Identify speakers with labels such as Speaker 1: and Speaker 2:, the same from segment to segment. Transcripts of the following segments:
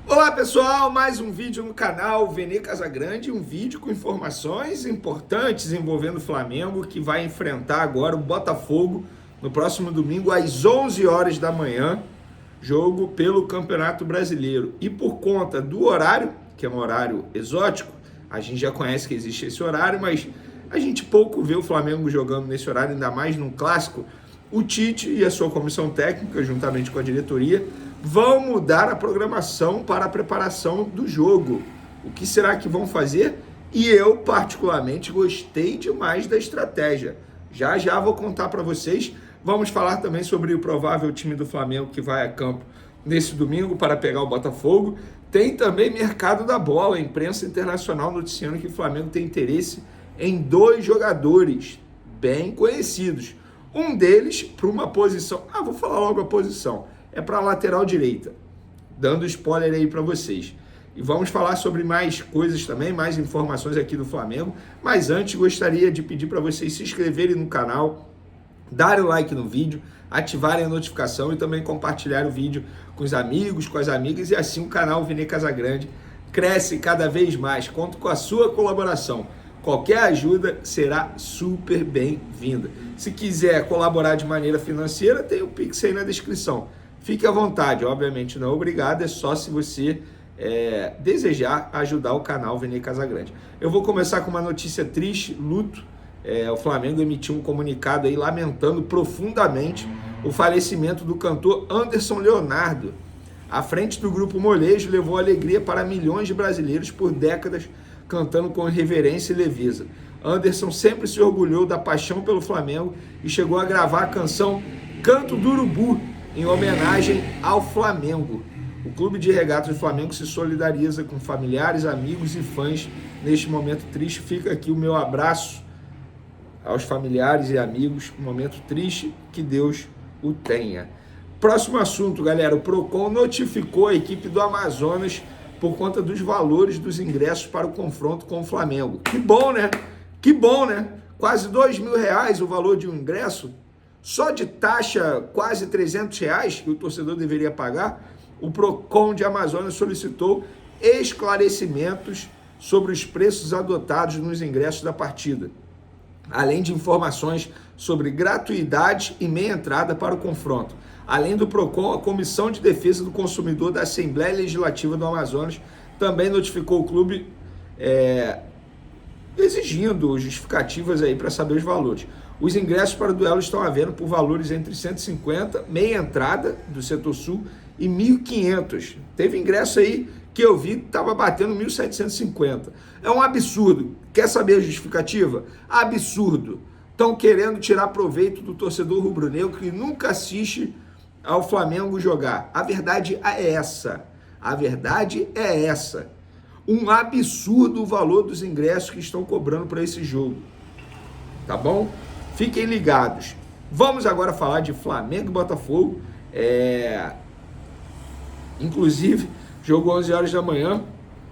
Speaker 1: Olá pessoal, mais um vídeo no canal Vene Casagrande, um vídeo com informações importantes envolvendo o Flamengo, que vai enfrentar agora o Botafogo no próximo domingo às 11 horas da manhã, jogo pelo Campeonato Brasileiro. E por conta do horário, que é um horário exótico, a gente já conhece que existe esse horário, mas a gente pouco vê o Flamengo jogando nesse horário, ainda mais num clássico. O Tite e a sua comissão técnica, juntamente com a diretoria, vão mudar a programação para a preparação do jogo. O que será que vão fazer? E eu, particularmente, gostei demais da estratégia. Já já vou contar para vocês. Vamos falar também sobre o provável time do Flamengo que vai a campo nesse domingo para pegar o Botafogo. Tem também mercado da bola, a imprensa internacional noticiando que o Flamengo tem interesse em 2 jogadores bem conhecidos. Um deles para uma posição... vou falar logo a posição. É para a lateral direita. Dando spoiler aí para vocês. E vamos falar sobre mais coisas também, mais informações aqui do Flamengo. Mas antes, gostaria de pedir para vocês se inscreverem no canal, darem o like no vídeo, ativarem a notificação e também compartilharem o vídeo com os amigos, com as amigas. E assim o canal Vene Casagrande cresce cada vez mais. Conto com a sua colaboração. Qualquer ajuda será super bem-vinda. Se quiser colaborar de maneira financeira, tem o Pix aí na descrição. Fique à vontade, obviamente não é obrigado, é só se você desejar ajudar o canal Vene Casagrande. Eu vou começar com uma notícia triste, luto. O Flamengo emitiu um comunicado aí lamentando profundamente o falecimento do cantor Anderson Leonardo. À frente do grupo Molejo, levou alegria para milhões de brasileiros por décadas, cantando com reverência e leveza. Anderson sempre se orgulhou da paixão pelo Flamengo e chegou a gravar a canção Canto do Urubu, em homenagem ao Flamengo. O Clube de Regatas do Flamengo se solidariza com familiares, amigos e fãs neste momento triste. Fica aqui o meu abraço aos familiares e amigos. Um momento triste, que Deus o tenha. Próximo assunto, galera. O Procon notificou a equipe do Amazonas por conta dos valores dos ingressos para o confronto com o Flamengo. Que bom, né? Que bom, né? Quase R$2.000 o valor de um ingresso. Só de taxa, quase R$300 que o torcedor deveria pagar. O Procon de Amazonas solicitou esclarecimentos sobre os preços adotados nos ingressos da partida, além de informações sobre gratuidade e meia entrada para o confronto. Além do Procon, a Comissão de Defesa do Consumidor da Assembleia Legislativa do Amazonas também notificou o clube exigindo justificativas aí para saber os valores. Os ingressos para o duelo estão à venda por valores entre 150, meia entrada do setor sul, e 1.500. Teve ingresso aí que eu vi que estava batendo 1.750. É um absurdo. Quer saber a justificativa? Absurdo. Estão querendo tirar proveito do torcedor rubro-negro que nunca assiste ao Flamengo jogar. A verdade é essa. A verdade é essa. Um absurdo o valor dos ingressos que estão cobrando para esse jogo. Tá bom? Fiquem ligados. Vamos agora falar de Flamengo e Botafogo. Inclusive, jogo 11 horas da manhã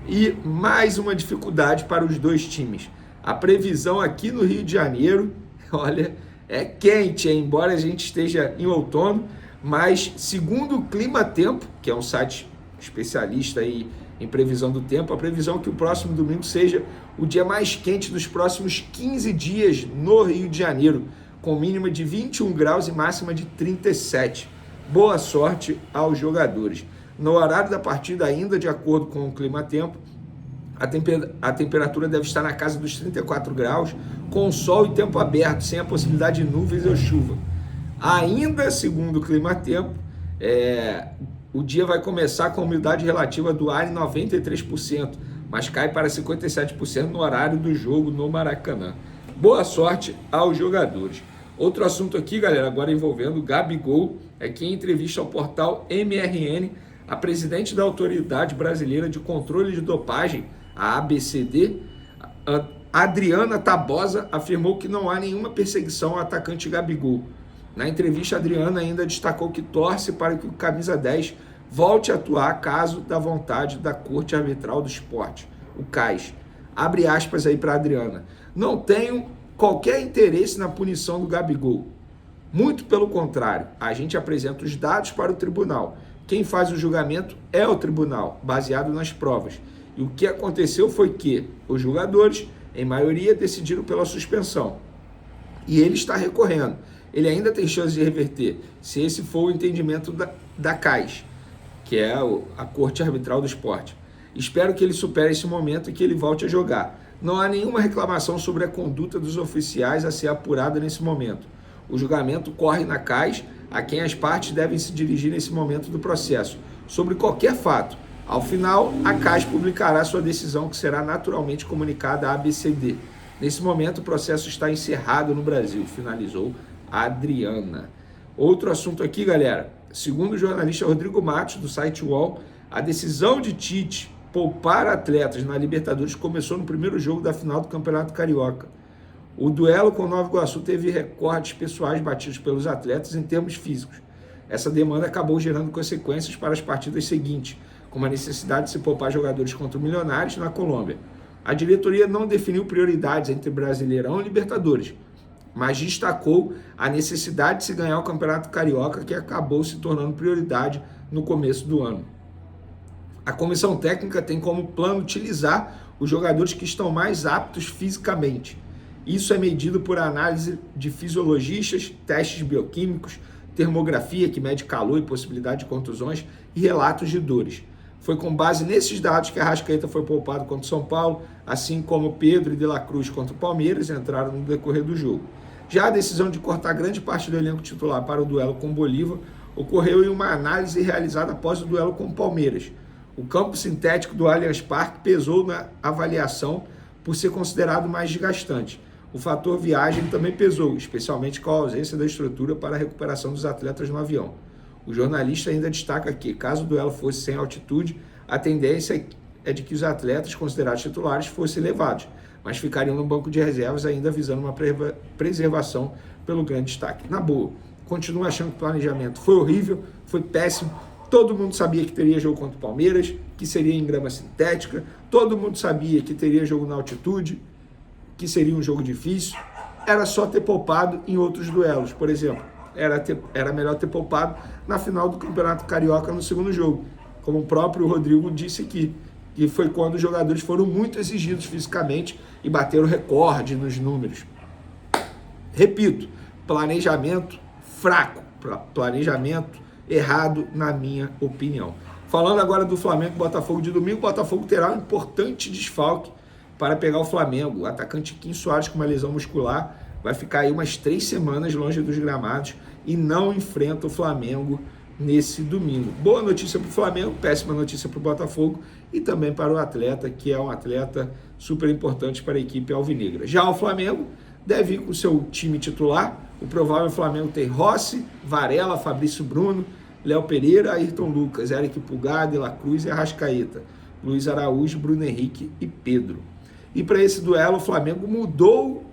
Speaker 1: e mais uma dificuldade para os dois times. A previsão aqui no Rio de Janeiro, olha, é quente, hein? Embora a gente esteja em outono, mas segundo o Clima Tempo, que é um site especialista aí em previsão do tempo, a previsão é que o próximo domingo seja o dia mais quente dos próximos 15 dias no Rio de Janeiro, com mínima de 21 graus e máxima de 37. Boa sorte aos jogadores. No horário da partida, ainda de acordo com o Clima Tempo, a temperatura deve estar na casa dos 34 graus, com sol e tempo aberto, sem a possibilidade de nuvens ou chuva. Ainda segundo o Clima Tempo, o dia vai começar com a umidade relativa do ar em 93%, mas cai para 57% no horário do jogo no Maracanã. Boa sorte aos jogadores. Outro assunto aqui, galera, agora envolvendo o Gabigol, é que em entrevista ao portal MRN, a presidente da Autoridade Brasileira de Controle de Dopagem, a ABCD, Adriana Tabosa, afirmou que não há nenhuma perseguição ao atacante Gabigol. Na entrevista, a Adriana ainda destacou que torce para que o camisa 10 volte a atuar caso da vontade da Corte Arbitral do Esporte, o CAS. Abre aspas aí para a Adriana. Não tenho qualquer interesse na punição do Gabigol. Muito pelo contrário, a gente apresenta os dados para o tribunal. Quem faz o julgamento é o tribunal, baseado nas provas. E o que aconteceu foi que os jogadores, em maioria, decidiram pela suspensão. E ele está recorrendo. Ele ainda tem chance de reverter, se esse for o entendimento da CAS, que é a Corte Arbitral do Esporte. Espero que ele supere esse momento e que ele volte a jogar. Não há nenhuma reclamação sobre a conduta dos oficiais a ser apurada nesse momento. O julgamento corre na CAS, a quem as partes devem se dirigir nesse momento do processo, sobre qualquer fato. Ao final, a CAS publicará sua decisão, que será naturalmente comunicada à ABCD. Nesse momento, o processo está encerrado no Brasil, finalizou Adriana. Outro assunto aqui, galera. Segundo o jornalista Rodrigo Matos, do site UOL, a decisão de Tite poupar atletas na Libertadores começou no primeiro jogo da final do Campeonato Carioca. O duelo com o Nova Iguaçu teve recordes pessoais batidos pelos atletas em termos físicos. Essa demanda acabou gerando consequências para as partidas seguintes, como a necessidade de se poupar jogadores contra o Milionários na Colômbia. A diretoria não definiu prioridades entre Brasileirão e Libertadores, mas destacou a necessidade de se ganhar o Campeonato Carioca, que acabou se tornando prioridade no começo do ano. A comissão técnica tem como plano utilizar os jogadores que estão mais aptos fisicamente. Isso é medido por análise de fisiologistas, testes bioquímicos, termografia, que mede calor e possibilidade de contusões, e relatos de dores. Foi com base nesses dados que Arrascaeta foi poupado contra o São Paulo, assim como Pedro e De La Cruz contra o Palmeiras entraram no decorrer do jogo. Já a decisão de cortar grande parte do elenco titular para o duelo com o Bolívar ocorreu em uma análise realizada após o duelo com o Palmeiras. O campo sintético do Allianz Parque pesou na avaliação por ser considerado mais desgastante. O fator viagem também pesou, especialmente com a ausência da estrutura para a recuperação dos atletas no avião. O jornalista ainda destaca que, caso o duelo fosse sem altitude, a tendência é de que os atletas considerados titulares fossem levados, mas ficariam no banco de reservas ainda visando uma preservação pelo grande destaque. Na boa, continuo achando que o planejamento foi horrível, foi péssimo. Todo mundo sabia que teria jogo contra o Palmeiras, que seria em grama sintética. Todo mundo sabia que teria jogo na altitude, que seria um jogo difícil. Era só ter poupado em outros duelos. Por exemplo, era melhor ter poupado na final do Campeonato Carioca no segundo jogo. Como o próprio Rodrigo disse aqui, que foi quando os jogadores foram muito exigidos fisicamente e bateram recorde nos números. Repito, planejamento fraco, planejamento errado, na minha opinião. Falando agora do Flamengo e Botafogo de domingo, o Botafogo terá um importante desfalque para pegar o Flamengo. O atacante Quim Soares, com uma lesão muscular, vai ficar aí umas 3 semanas longe dos gramados e não enfrenta o Flamengo nesse domingo. Boa notícia para o Flamengo, péssima notícia para o Botafogo e também para o atleta, que é um atleta super importante para a equipe alvinegra. Já o Flamengo deve ir com o seu time titular. O provável Flamengo tem Rossi, Varela, Fabrício Bruno, Léo Pereira, Ayrton Lucas, Eric Pulgar, De La Cruz e Arrascaeta, Luiz Araújo, Bruno Henrique e Pedro. E para esse duelo, o Flamengo mudou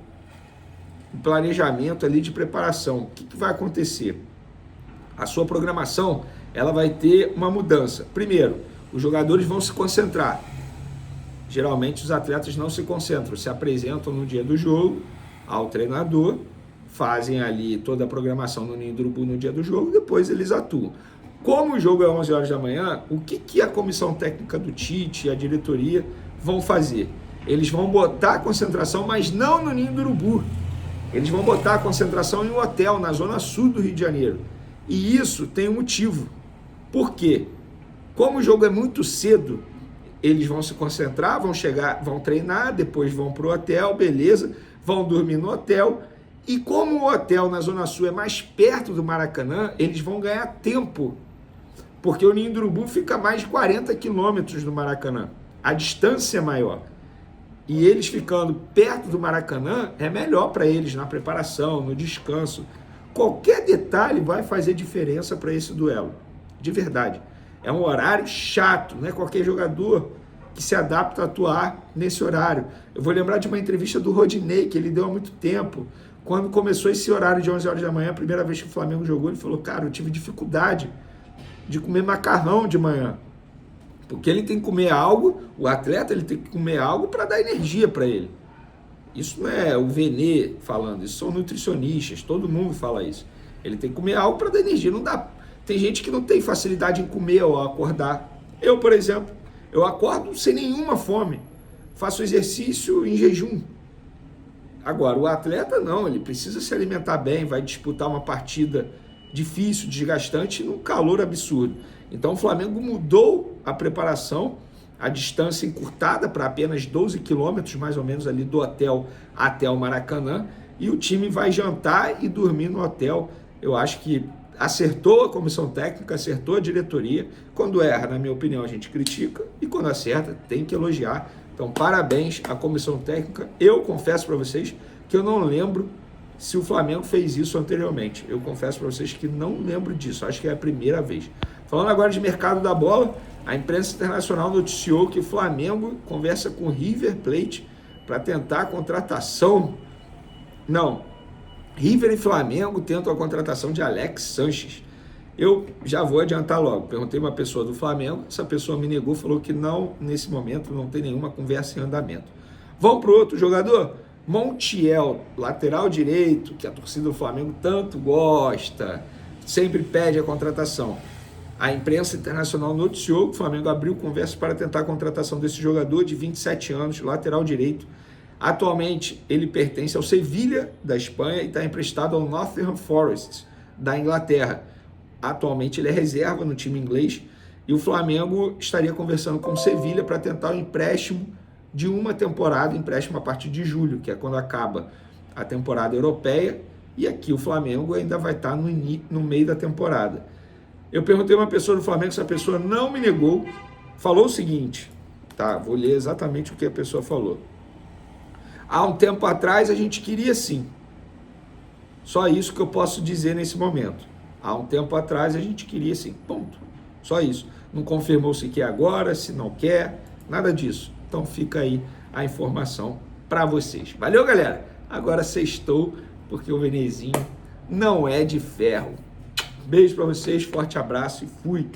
Speaker 1: o planejamento ali de preparação. O que vai acontecer? A sua programação, ela vai ter uma mudança. Primeiro, os jogadores vão se concentrar. Geralmente os atletas não se concentram, se apresentam no dia do jogo ao treinador, fazem ali toda a programação no Ninho do Urubu no dia do jogo, depois eles atuam. Como o jogo é 11 horas da manhã, o que a comissão técnica do Tite e a diretoria vão fazer? Eles vão botar a concentração, mas não no Ninho do Urubu. Eles vão botar a concentração em um hotel na zona sul do Rio de Janeiro. E isso tem um motivo. Por quê? Como o jogo é muito cedo, eles vão se concentrar, vão chegar, vão treinar, depois vão para o hotel, beleza, vão dormir no hotel. E como o hotel na Zona Sul é mais perto do Maracanã, eles vão ganhar tempo, porque o Ninho do Urubu fica a mais de 40 quilômetros do Maracanã. A distância é maior. E eles ficando perto do Maracanã é melhor para eles na preparação, no descanso. Qualquer detalhe vai fazer diferença para esse duelo. De verdade. É um horário chato, não é qualquer jogador que se adapta a atuar nesse horário. Eu vou lembrar de uma entrevista do Rodinei, que ele deu há muito tempo. Quando começou esse horário de 11 horas da manhã, a primeira vez que o Flamengo jogou, ele falou, cara, eu tive dificuldade de comer macarrão de manhã. Porque ele tem que comer algo, o atleta ele tem que comer algo para dar energia para ele. Isso não é o Vene falando, isso são nutricionistas, todo mundo fala isso. Ele tem que comer algo para dar energia, não dá. Tem gente que não tem facilidade em comer ou acordar. Eu, por exemplo, eu acordo sem nenhuma fome. Faço exercício em jejum. Agora, o atleta não, ele precisa se alimentar bem, vai disputar uma partida difícil, desgastante, num calor absurdo. Então o Flamengo mudou a preparação, a distância encurtada para apenas 12 quilômetros, mais ou menos, ali do hotel até o Maracanã, e o time vai jantar e dormir no hotel. Eu acho que acertou a comissão técnica, acertou a diretoria. Quando erra, na minha opinião, a gente critica, e quando acerta, tem que elogiar. Então, parabéns à comissão técnica. Eu confesso para vocês que eu não lembro se o Flamengo fez isso anteriormente. Eu confesso para vocês que não lembro disso. Acho que é a primeira vez. Falando agora de mercado da bola, a imprensa internacional noticiou que o Flamengo conversa com o River Plate para tentar a contratação. Não, River e Flamengo tentam a contratação de Alex Sanches. Eu já vou adiantar logo. Perguntei uma pessoa do Flamengo, essa pessoa me negou, falou que não, nesse momento não tem nenhuma conversa em andamento. Vamos para o outro jogador? Montiel, lateral direito, que a torcida do Flamengo tanto gosta, sempre pede a contratação. A imprensa internacional noticiou que o Flamengo abriu conversa para tentar a contratação desse jogador de 27 anos, lateral direito. Atualmente, ele pertence ao Sevilha, da Espanha, e está emprestado ao Nottingham Forest, da Inglaterra. Atualmente, ele é reserva no time inglês, e o Flamengo estaria conversando com o Sevilha para tentar o empréstimo de uma temporada, empréstimo a partir de julho, que é quando acaba a temporada europeia, e aqui o Flamengo ainda vai estar no meio da temporada. Eu perguntei a uma pessoa do Flamengo, essa pessoa não me negou, falou o seguinte, tá? Vou ler exatamente o que a pessoa falou. Há um tempo atrás a gente queria sim. Só isso que eu posso dizer nesse momento. Há um tempo atrás a gente queria sim. Ponto. Só isso. Não confirmou se quer agora, se não quer, nada disso. Então fica aí a informação para vocês. Valeu, galera? Agora sextou, porque o Venezinho não é de ferro. Beijo para vocês, forte abraço e fui!